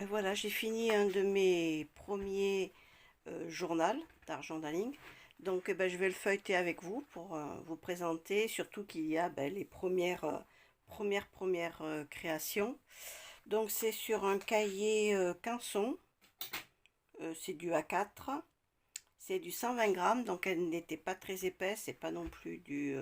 Et voilà, j'ai fini un de mes premiers journal d'art journaling. Donc ben, je vais le feuilleter avec vous pour vous présenter, surtout qu'il y a ben, les premières créations. Donc c'est sur un cahier Canson, c'est du A4, c'est du 120 grammes, donc elle n'était pas très épaisse, c'est pas non plus du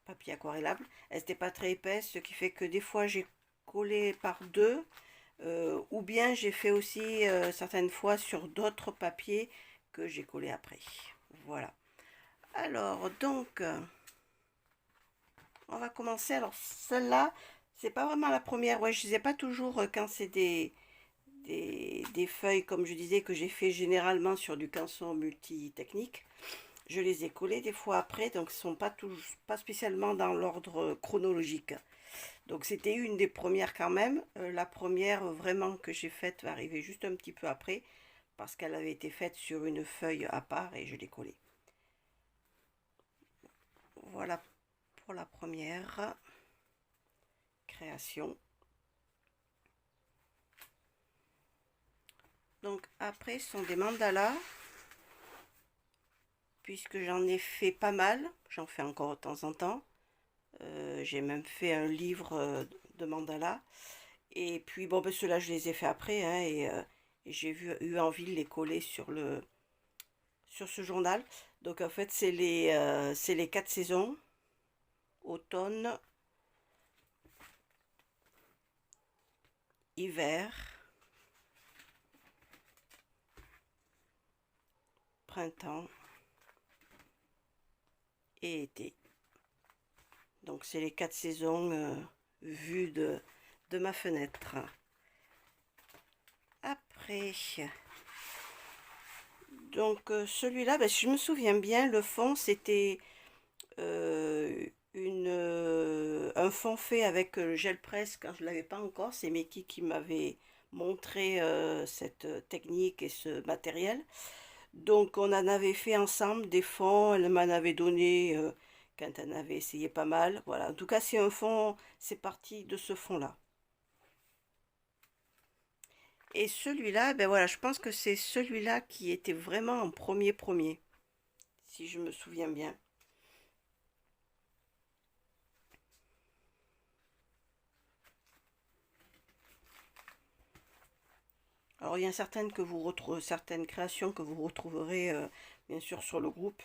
papier aquarellable. Elle n'était pas très épaisse, ce qui fait que des fois j'ai collé par deux. Ou bien j'ai fait aussi certaines fois sur d'autres papiers que j'ai collé après. Voilà. Alors, donc, on va commencer. Alors, celle-là, c'est pas vraiment la première. Ouais, je ne sais pas toujours quand c'est des feuilles, comme je disais, que j'ai fait généralement sur du canson multi-technique. Je les ai collées des fois après, donc ce ne sont pas spécialement dans l'ordre chronologique. Donc c'était une des premières quand même. La première vraiment que j'ai faite va arriver juste un petit peu après parce qu'elle avait été faite sur une feuille à part et je l'ai collée. Voilà pour la première création. Donc après ce sont des mandalas puisque j'en ai fait pas mal. J'en fais encore de temps en temps. J'ai même fait un livre de mandalas. Et puis bon, ben ceux-là je les ai fait après hein, et j'ai eu envie de les coller sur ce journal. Donc en fait, c'est les quatre saisons, automne, hiver, printemps et été. Donc c'est les quatre saisons vues de ma fenêtre. Après, donc celui-là, ben, si je me souviens bien, le fond c'était un fond fait avec gel presse quand je ne l'avais pas encore. C'est Mickey qui m'avait montré cette technique et ce matériel. Donc on en avait fait ensemble des fonds, elle m'en avait donné quand elle avait essayé pas mal. Voilà, en tout cas c'est un fond, c'est parti de ce fond-là. Et celui-là, ben voilà, je pense que c'est celui-là qui était vraiment en premier, si je me souviens bien. Alors il y a certaines créations que vous retrouverez bien sûr sur le groupe,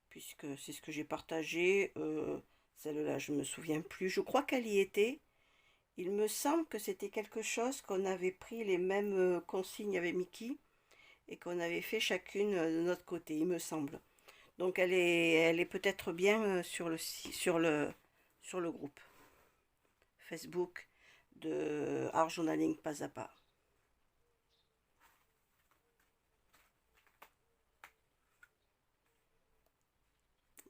puisque c'est ce que j'ai partagé. Celle-là, je ne me souviens plus. Je crois qu'elle y était. Il me semble que c'était quelque chose qu'on avait pris les mêmes consignes avec Mickey et qu'on avait fait chacune de notre côté, il me semble. Donc elle est peut-être bien sur le groupe Facebook de Art Journaling Pas à Pas.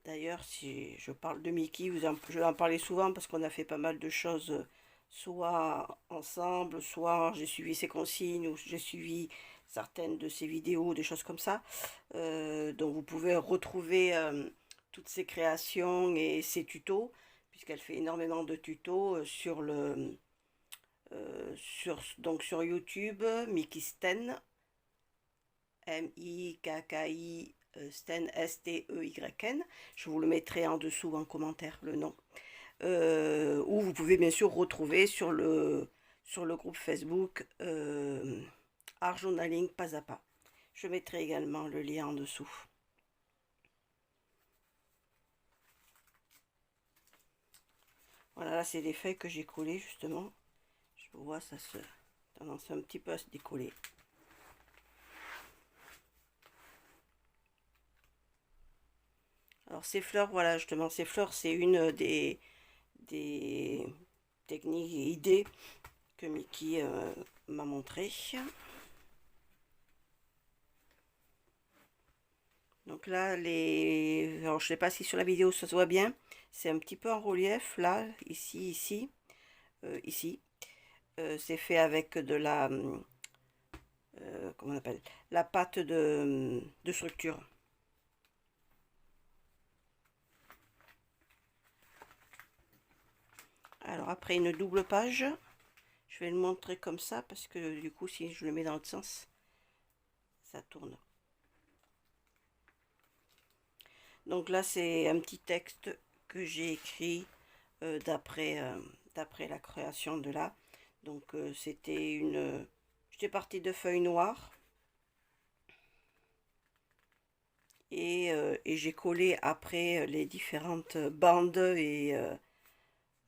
D'ailleurs, si je parle de Mickey, je vais en parler souvent parce qu'on a fait pas mal de choses, soit ensemble, soit j'ai suivi ses consignes ou j'ai suivi certaines de ses vidéos, des choses comme ça. Donc vous pouvez retrouver toutes ses créations et ses tutos, puisqu'elle fait énormément de tutos donc sur YouTube, Mickey Sten, M-I-K-K-I Sten, S-T-E-Y-N. Je vous le mettrai en dessous en commentaire, le nom. Ou vous pouvez bien sûr retrouver sur le groupe Facebook Art Journaling Pas à Pas. Je mettrai également le lien en dessous. Voilà, là c'est les feuilles que j'ai collées justement. Je vois, ça se tendance un petit peu à se décoller. Alors ces fleurs, voilà, justement, ces fleurs, c'est une des techniques et idées que Mickey m'a montré. Donc là, alors, je sais pas si sur la vidéo ça se voit bien, c'est un petit peu en relief, là, ici. C'est fait avec de la, comment on appelle, la pâte de structure. Alors après une double page, je vais le montrer comme ça parce que du coup, si je le mets dans l'autre sens, ça tourne. Donc là, c'est un petit texte que j'ai écrit d'après la création de là. Donc c'était une... J'étais partie de feuilles noires et j'ai collé après les différentes bandes et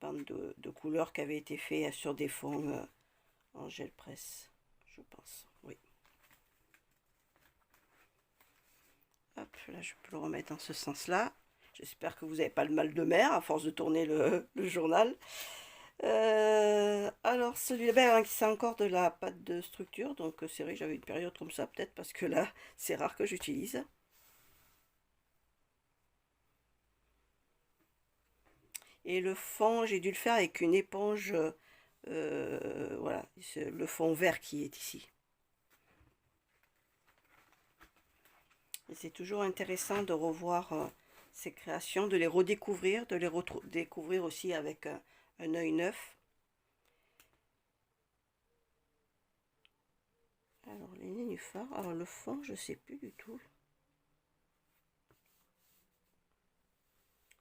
bandes de couleurs qui avaient été faites sur des fonds en gel presse, je pense. Oui. Hop, là je peux le remettre dans ce sens-là. J'espère que vous n'avez pas le mal de mer à force de tourner le journal. Alors celui-là, ben, c'est encore de la pâte de structure, donc c'est vrai que j'avais une période comme ça, peut-être parce que là, c'est rare que j'utilise. Et le fond, j'ai dû le faire avec une éponge, voilà, c'est le fond vert qui est ici. Et c'est toujours intéressant de revoir ces créations, de les redécouvrir, de les découvrir aussi avec un œil neuf. Alors les nénuphars, alors le fond, je sais plus du tout.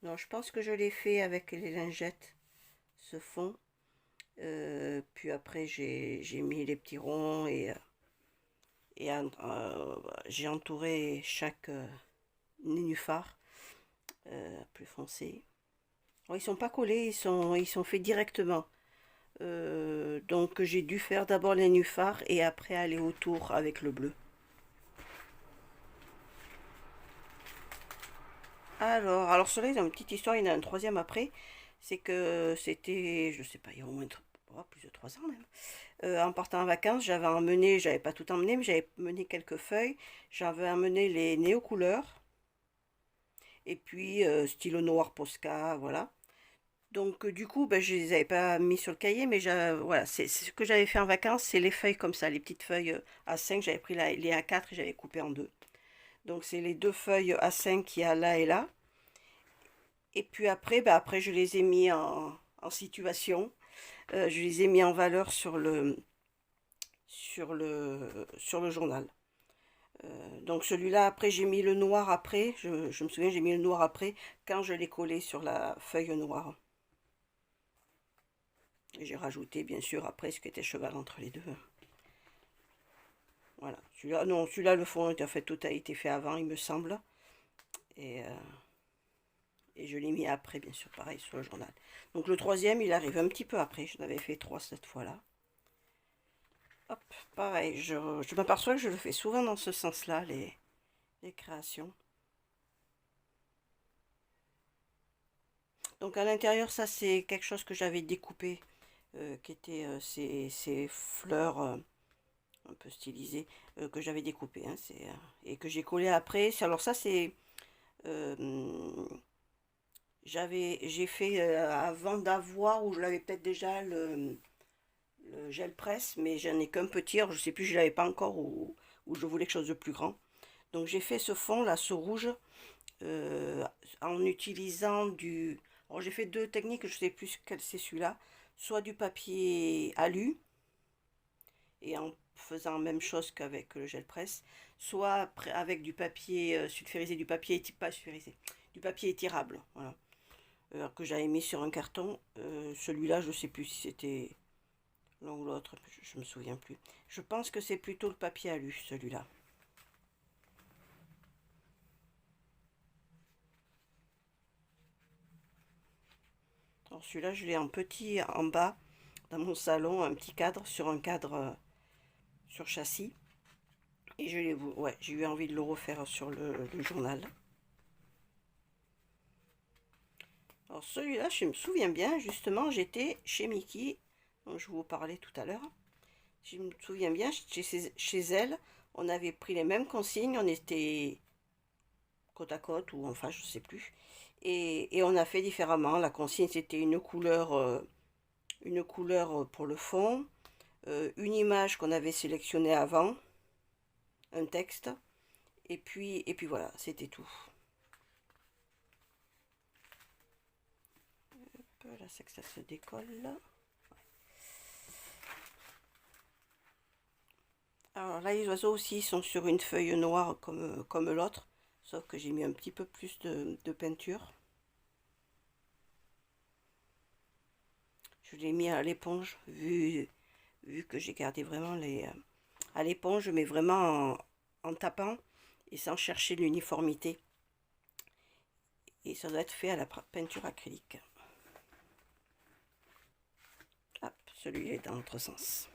Non, je pense que je l'ai fait avec les lingettes, ce fond. Puis après, j'ai mis les petits ronds et j'ai entouré chaque nénuphar plus foncé. Alors, ils sont pas collés, ils sont faits directement. Donc j'ai dû faire d'abord les nénuphars et après aller autour avec le bleu. Alors celui-là, il y a une petite histoire, il y en a un troisième après. C'est que c'était, je sais pas, il y a au moins plus de 3 ans même. En partant en vacances, j'avais pas tout emmené, mais j'avais mené quelques feuilles. J'avais emmené les néocouleurs. Et puis stylo noir Posca, voilà. Donc du coup, ben, je les avais pas mis sur le cahier, mais voilà, c'est ce que j'avais fait en vacances, c'est les feuilles comme ça, les petites feuilles A5, j'avais pris les A4 et j'avais coupé en deux. Donc c'est les deux feuilles A5 qu'il y a là et là. Et puis après, ben, après je les ai mis en situation. Je les ai mis en valeur sur le journal. Donc celui-là, après j'ai mis le noir après, je me souviens, j'ai mis le noir après quand je l'ai collé sur la feuille noire. Et j'ai rajouté bien sûr après ce qui était cheval entre les deux. Voilà, celui-là, non, celui-là le fond en fait tout a été fait avant il me semble. Et, euh, et je l'ai mis après bien sûr pareil sur le journal. Donc le troisième il arrive un petit peu après, je l'avais fait 3 cette fois-là. Hop, pareil, je m'aperçois que je le fais souvent dans ce sens-là, les créations. Donc à l'intérieur, ça c'est quelque chose que j'avais découpé, qui était ces fleurs un peu stylisées, que j'avais découpées, hein, et que j'ai collé après. Alors ça c'est... euh, j'ai fait avant d'avoir, ou je l'avais peut-être déjà le gel presse, mais j'en ai qu'un petit, alors je sais plus, je l'avais pas encore, ou je voulais quelque chose de plus grand. Donc j'ai fait ce fond là, ce rouge, en utilisant du... Alors j'ai fait deux techniques, je sais plus quel c'est celui-là. Soit du papier alu, et en faisant la même chose qu'avec le gel presse, soit avec du papier sulfurisé, pas sulfurisé, du papier étirable, voilà. Que j'avais mis sur un carton. Celui-là, je sais plus si c'était l'un ou l'autre, je me souviens plus. Je pense que c'est plutôt le papier alu, celui-là. Alors celui-là, je l'ai en petit en bas dans mon salon, un petit cadre sur un cadre sur châssis. Et ouais, j'ai eu envie de le refaire sur le journal. Alors celui-là, je me souviens bien, justement, j'étais chez Mickey, dont je vous parlais tout à l'heure. Je me souviens bien, chez elle, on avait pris les mêmes consignes, on était côte à côte, ou enfin, je sais plus. Et on a fait différemment. La consigne, c'était une couleur pour le fond, une image qu'on avait sélectionnée avant, un texte, et puis voilà, c'était tout. Hop, là, c'est que ça se décolle là. Alors là, les oiseaux aussi sont sur une feuille noire comme l'autre, sauf que j'ai mis un petit peu plus de peinture. Je l'ai mis à l'éponge, vu que j'ai gardé vraiment à l'éponge, mais vraiment en tapant et sans chercher l'uniformité. Et ça doit être fait à la peinture acrylique. Hop, celui-là est dans l'autre sens.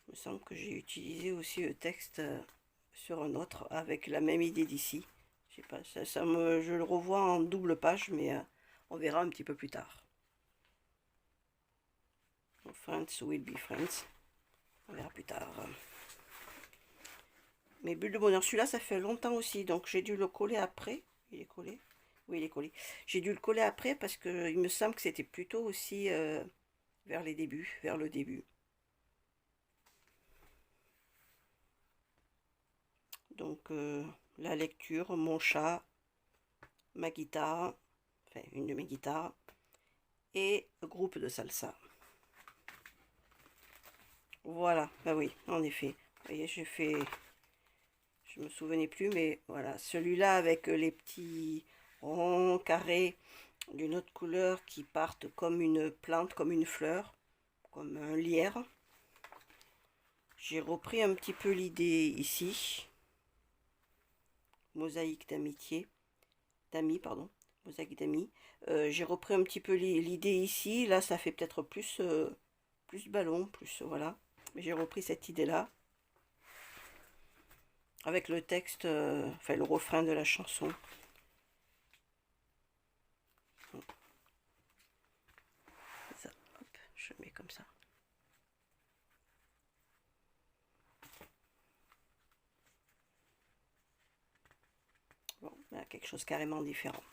Il me semble que j'ai utilisé aussi le texte sur un autre avec la même idée d'ici. Je sais pas, je le revois en double page, mais on verra un petit peu plus tard. Friends will be friends. On verra plus tard. Mais Bulle de bonheur, celui-là, ça fait longtemps aussi, donc j'ai dû le coller après. Il est collé? Oui, il est collé. J'ai dû le coller après parce que il me semble que c'était plutôt aussi vers les débuts, vers le début. Donc la lecture, mon chat, ma guitare, enfin une de mes guitares, et le groupe de salsa. Voilà, bah oui, en effet. Vous voyez, j'ai fait, je me souvenais plus, mais voilà, celui-là avec les petits ronds carrés d'une autre couleur qui partent comme une plante, comme une fleur, comme un lierre. J'ai repris un petit peu l'idée ici. Mosaïque d'amitié, d'amis, pardon, mosaïque d'amis. J'ai repris un petit peu l'idée ici. Là, ça fait peut-être plus ballon, plus voilà. Mais j'ai repris cette idée-là avec le texte, enfin le refrain de la chanson. Ça, hop, je mets comme ça. Bon, là, quelque chose carrément différent.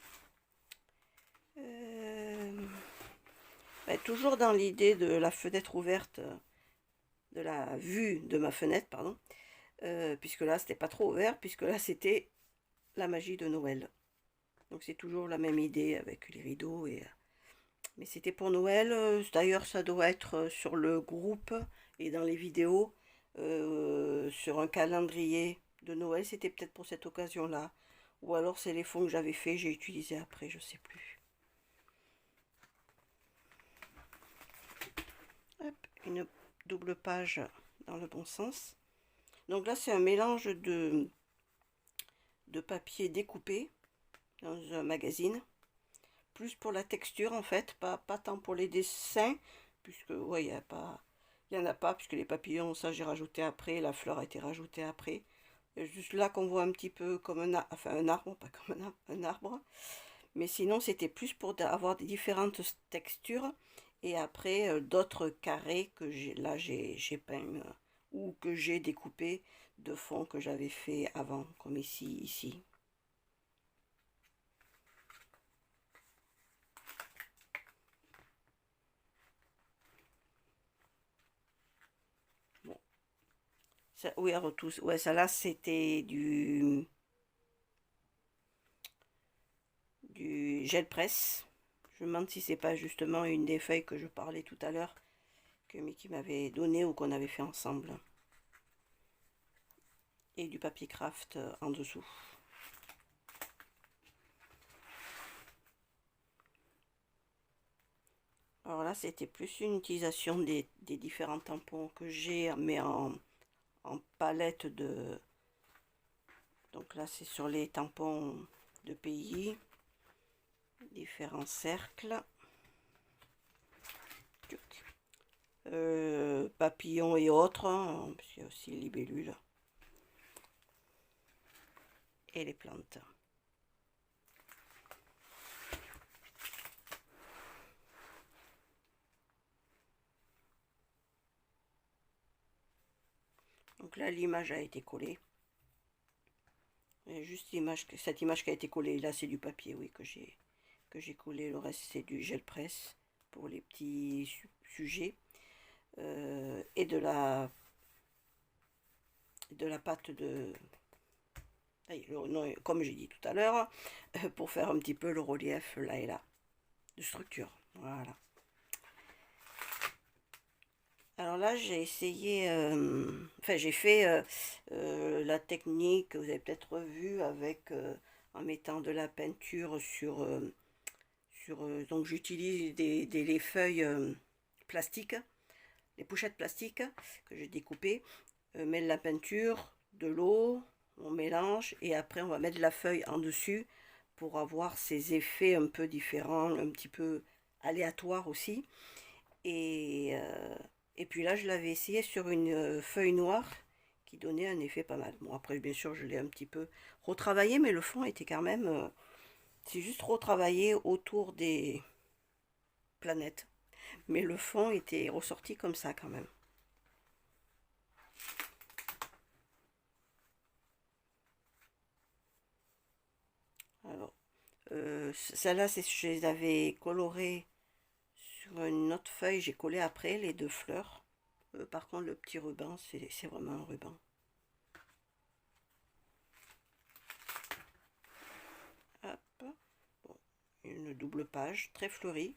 Toujours dans l'idée de la fenêtre ouverte, de la vue de ma fenêtre, pardon, puisque là c'était pas trop ouvert, puisque là c'était la magie de Noël. Donc c'est toujours la même idée avec les rideaux mais c'était pour Noël. D'ailleurs ça doit être sur le groupe et dans les vidéos, sur un calendrier de Noël. C'était peut-être pour cette occasion-là. Ou alors c'est les fonds que j'avais fait, j'ai utilisé après, je sais plus. Hop, une double page dans le bon sens. Donc là c'est un mélange de papier découpé dans un magazine. Plus pour la texture en fait, pas tant pour les dessins, puisque ouais, il n'y en a pas, puisque les papillons, ça j'ai rajouté après, la fleur a été rajoutée après. Juste là qu'on voit un petit peu comme un arbre, pas comme un arbre. Mais sinon c'était plus pour avoir des différentes textures. Et après d'autres carrés que j'ai peint ou que j'ai découpé de fond que j'avais fait avant, comme ici. Bon. Ça, oui, alors tous, ouais, ça là c'était du gel presse. Je me demande si c'est pas justement une des feuilles que je parlais tout à l'heure, que Mickey m'avait donné ou qu'on avait fait ensemble. Et du papier craft en dessous. Alors là, c'était plus une utilisation des différents tampons que j'ai, mais en palette de... Donc là, c'est sur les tampons de pays. Différents cercles. Papillons et autres, hein, parce qu'il y a aussi les libellules. Et les plantes. Donc là, l'image a été collée. Et juste cette image qui a été collée, là c'est du papier, oui, que j'ai collé. Le reste c'est du gel presse pour les petits sujets. Et de la pâte de... comme j'ai dit tout à l'heure, pour faire un petit peu le relief là et là. de structure. Voilà. Alors là, j'ai essayé, enfin j'ai fait la technique que vous avez peut-être vue avec en mettant de la peinture donc j'utilise les feuilles plastiques, les pochettes plastiques que j'ai découpées, mettre de la peinture, de l'eau, on mélange et après on va mettre de la feuille en dessus pour avoir ces effets un peu différents, un petit peu aléatoires aussi. Et, euh, et puis là, je l'avais essayé sur une feuille noire qui donnait un effet pas mal. Bon, après, bien sûr, je l'ai un petit peu retravaillé, mais le fond était quand même... c'est juste retravaillé autour des planètes. Mais le fond était ressorti comme ça quand même. Alors, celle-là, je les avais colorées sur une autre feuille. J'ai collé après les deux fleurs. Par contre, le petit ruban, c'est vraiment un ruban. Hop. Bon, une double page, très fleurie.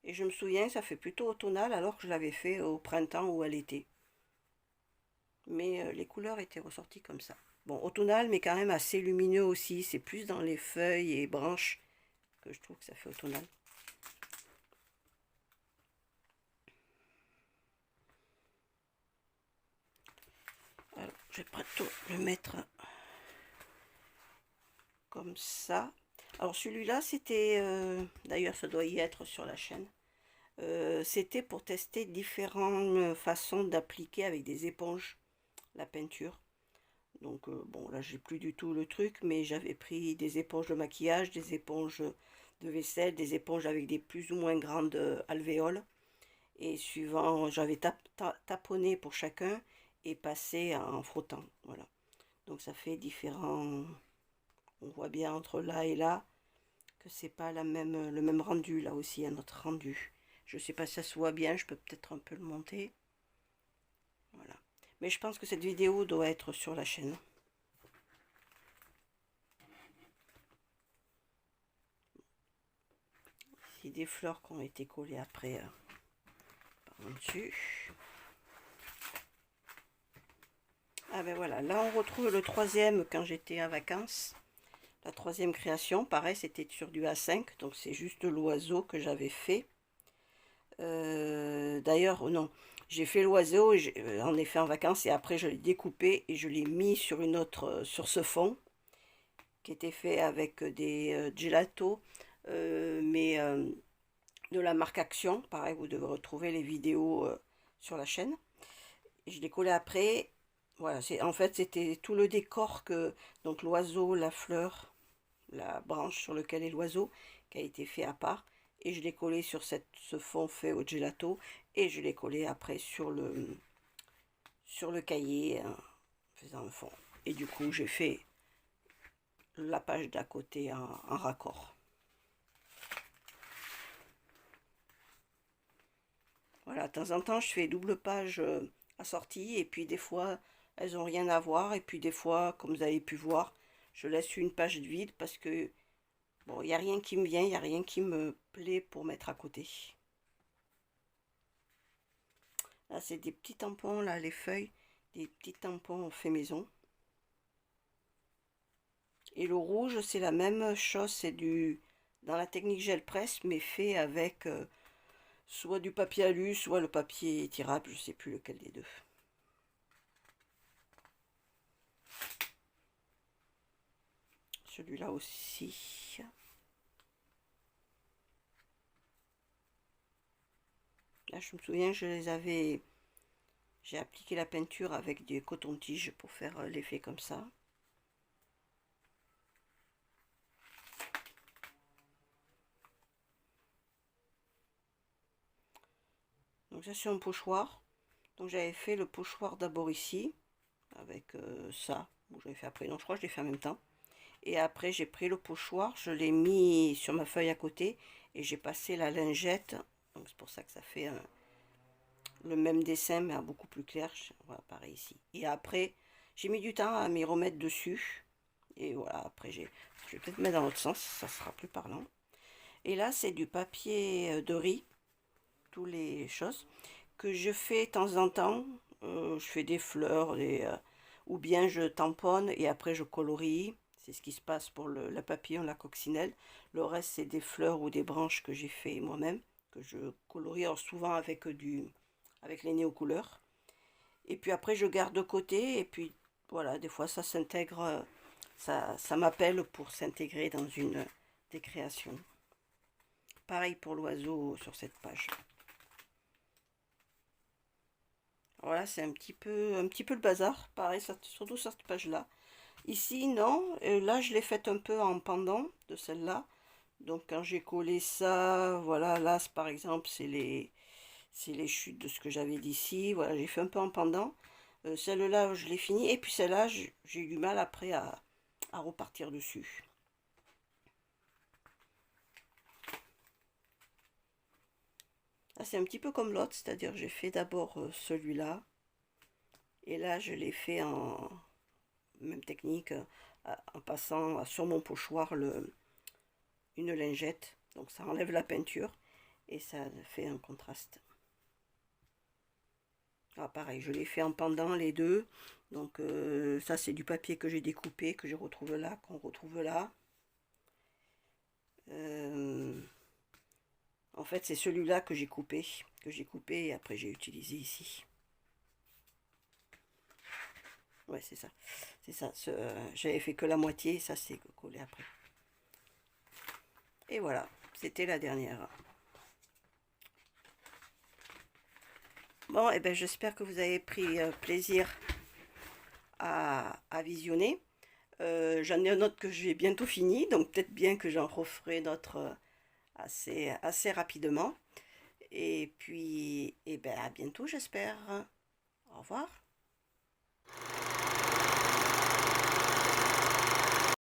Et je me souviens, ça fait plutôt automnal alors que je l'avais fait au printemps ou à l'été. Mais les couleurs étaient ressorties comme ça. Bon, automnal, mais quand même assez lumineux aussi. C'est plus dans les feuilles et branches que je trouve que ça fait automnal. Alors, je vais plutôt le mettre comme ça. Alors celui-là, c'était... d'ailleurs, ça doit y être sur la chaîne. C'était pour tester différentes façons d'appliquer avec des éponges la peinture. Donc bon, là j'ai plus du tout le truc, mais j'avais pris des éponges de maquillage, des éponges de vaisselle, des éponges avec des plus ou moins grandes alvéoles. Et suivant, j'avais taponné pour chacun et passé en frottant. Voilà. Donc ça fait différents. On voit bien entre là et là que c'est pas le même rendu. Là aussi, il y a notre rendu. Je sais pas si ça se voit bien, je peux peut-être un peu le monter. Voilà. Mais je pense que cette vidéo doit être sur la chaîne. Ici des fleurs qui ont été collées après par dessus. Ah ben voilà, là on retrouve le troisième quand j'étais en vacances. La troisième création, pareil, c'était sur du A5, donc c'est juste l'oiseau que j'avais fait. D'ailleurs, non, j'ai fait l'oiseau, en effet en vacances, et après je l'ai découpé et je l'ai mis sur une autre, sur ce fond, qui était fait avec des gelato, mais de la marque Action. Pareil, vous devez retrouver les vidéos sur la chaîne. Et je l'ai collé après. Voilà, en fait c'était tout le décor donc l'oiseau, la fleur, la branche sur laquelle est l'oiseau, qui a été fait à part. Et je l'ai collé sur ce fond fait au gelato. Et je l'ai collé après sur le cahier, faisant le fond. Et du coup, j'ai fait la page d'à côté en raccord. Voilà, de temps en temps, je fais double page assortie. Et puis des fois, elles n'ont rien à voir. Et puis des fois, comme vous avez pu voir, je laisse une page vide parce que bon, il n'y a rien qui me vient, il n'y a rien qui me plaît pour mettre à côté. Là, c'est des petits tampons, là, les feuilles, des petits tampons fait maison. Et le rouge, c'est la même chose, c'est dans la technique gel presse, mais fait avec soit du papier alu, soit le papier étirable, je sais plus lequel des deux. Celui-là aussi. Là, je me souviens, j'ai appliqué la peinture avec des coton-tiges pour faire l'effet comme ça. Donc ça c'est un pochoir. Donc j'avais fait le pochoir d'abord ici, avec ça. Bon, j'avais fait après, non je crois que je l'ai fait en même temps. Et après j'ai pris le pochoir, je l'ai mis sur ma feuille à côté et j'ai passé la lingette. Donc c'est pour ça que ça fait le même dessin mais beaucoup plus clair. Voilà, pareil ici. Et après j'ai mis du temps à m'y remettre dessus. Et voilà, après je vais peut-être mettre dans l'autre sens, ça sera plus parlant. Et là, c'est du papier de riz, toutes les choses, que je fais de temps en temps. Je fais des fleurs, ou bien je tamponne et après je colorie. C'est ce qui se passe pour le papillon, la coccinelle. Le reste, c'est des fleurs ou des branches que j'ai fait moi-même, que je colorie, alors souvent avec les néocouleurs. Et puis après, je garde de côté. Et puis voilà, des fois, ça s'intègre, ça m'appelle pour s'intégrer dans une des créations. Pareil pour l'oiseau sur cette page. Voilà, c'est un petit peu le bazar. Pareil, surtout sur cette page-là. Ici, non. Là, je l'ai faite un peu en pendant de celle-là. Donc, quand j'ai collé ça, voilà, là, par exemple, c'est les chutes de ce que j'avais d'ici. Voilà, j'ai fait un peu en pendant. Celle-là, je l'ai fini. Et puis celle-là, j'ai eu du mal après à repartir dessus. Ah, c'est un petit peu comme l'autre, c'est-à-dire j'ai fait d'abord celui-là. Et là, je l'ai fait en même technique, en passant sur mon pochoir une lingette. Donc ça enlève la peinture et ça fait un contraste. Ah, pareil, je l'ai fait en pendant les deux. Donc ça c'est du papier que j'ai découpé, que je retrouve là, qu'on retrouve là. Euh, En fait c'est celui-là que j'ai coupé et après j'ai utilisé ici. Ouais, c'est ça. C'est ça. J'avais fait que la moitié, ça c'est collé après. Et voilà, c'était la dernière. Bon, et ben j'espère que vous avez pris plaisir à visionner. J'en ai un autre que j'ai bientôt fini, donc peut-être bien que j'en referai d'autres assez rapidement. Et puis, et ben à bientôt, j'espère. Au revoir.